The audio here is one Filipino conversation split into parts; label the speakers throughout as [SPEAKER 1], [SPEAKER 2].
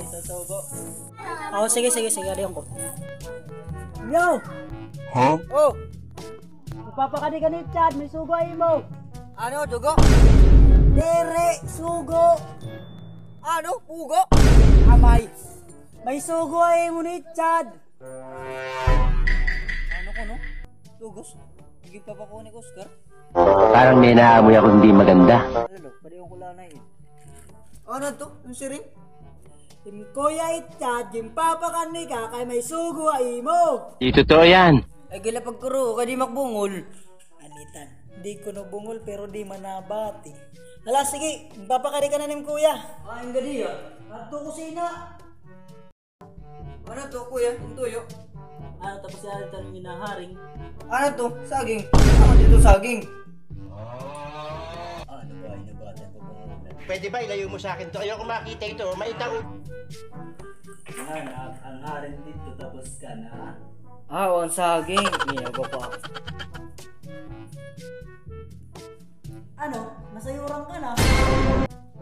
[SPEAKER 1] Isa sugo. Oh, sige. Ariyan ko. Yo!
[SPEAKER 2] Huh?
[SPEAKER 1] Oh! Magpapakani-kanit, Chad. May sugo ay mo.
[SPEAKER 3] Ano, dugo?
[SPEAKER 1] Dere, sugo.
[SPEAKER 3] Ano, pugo?
[SPEAKER 1] Amay. May sugo ay mo ni Chad.
[SPEAKER 3] Ano ko, no? Tugos? Hindi pa pa ko ni Oscar?
[SPEAKER 2] Parang may naamoy ako hindi maganda.
[SPEAKER 3] Ano, pwede yung kulanay eh.
[SPEAKER 1] Ano to? Yung siring? Yung kuya Chad, yung papakani ka kay may sugo ay mo.
[SPEAKER 2] Di totoo yan.
[SPEAKER 3] Ay, gila pagkuro, kadi makbungol.
[SPEAKER 1] Anitan, di ko nabungol pero di manabati. Hala, sige, papakani ka na nim kuya.
[SPEAKER 3] Ah, yung gadi ah.
[SPEAKER 1] Ato kusina.
[SPEAKER 3] Ano to, kuya? Yung tuyo?
[SPEAKER 1] Ano tapos yan tanong hinaharing?
[SPEAKER 3] Ano to? Saging? Ano dito saging?
[SPEAKER 1] Ano ba, inabatan ko ba?
[SPEAKER 4] Pwede ba ilayo mo sa akin to? Ayoko makita ito. Maitaw.
[SPEAKER 1] Ang haring dito tapos ka na.
[SPEAKER 3] Ah, ang saging. Niyago ko ako.
[SPEAKER 1] Ano? Nasayuran ka na?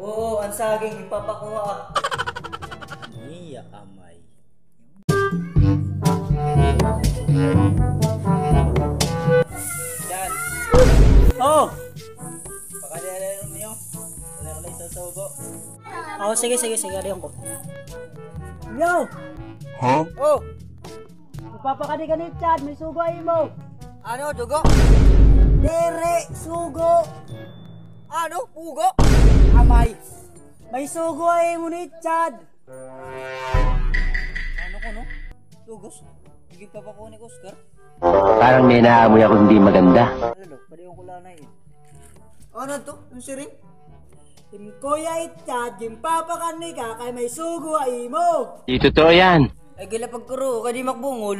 [SPEAKER 3] Oo, ang saging. Ipapakuha.
[SPEAKER 1] Iya amay.
[SPEAKER 3] Yan.
[SPEAKER 1] Oh!
[SPEAKER 3] Pakadala niyo.
[SPEAKER 1] Wala ko na isa sugo. Oh, sige. Ariyan ko. Yo!
[SPEAKER 2] Huh?
[SPEAKER 3] Oh!
[SPEAKER 1] Magpapakani-kanit, Chad. May sugo ay mo.
[SPEAKER 3] Ano, dugo?
[SPEAKER 1] Dere, sugo.
[SPEAKER 3] Ano, pugo?
[SPEAKER 1] Amay. May sugo ay mo ni Chad.
[SPEAKER 3] Ano ko, no? Tugos? Hindi pa pa ko ni Oscar?
[SPEAKER 2] Parang may naamoy ako hindi maganda.
[SPEAKER 3] Ano, pwede yung kulanay eh. Ano to? Yung siring?
[SPEAKER 1] Yung kuya Chad, yung papakani ka kay may sugo ay mo.
[SPEAKER 2] Di totoo yan.
[SPEAKER 3] Ay, gila pagkuro, kadi makbungol.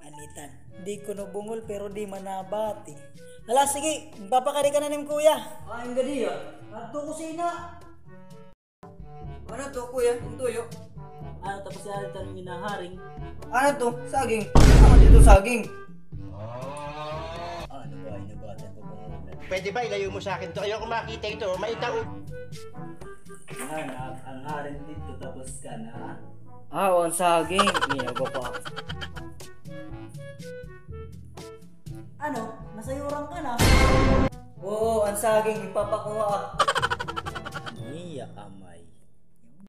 [SPEAKER 1] Anitan, di ko nabungol pero di manabati. Hala, sige, papakani ka na nim kuya.
[SPEAKER 3] Ah, yung gadi ah.
[SPEAKER 1] Ato kusina.
[SPEAKER 3] Ano to, kuya? Yung tuyo?
[SPEAKER 1] Ano tapos yan tanong hinaharing?
[SPEAKER 3] Ano to? Saging? Ano dito saging?
[SPEAKER 1] Ano ba, inabatan ko ba?
[SPEAKER 4] Pwede ba ilayo mo sa akin to? Ayoko makita ito. Maitaw.
[SPEAKER 1] Ang haring dito tapos ka na.
[SPEAKER 3] Ah, ang saging. Niyago ko ako.
[SPEAKER 1] Ano? Nasayuran ka na?
[SPEAKER 3] Oo, ang saging. Ipapakuha.
[SPEAKER 1] Iya amay.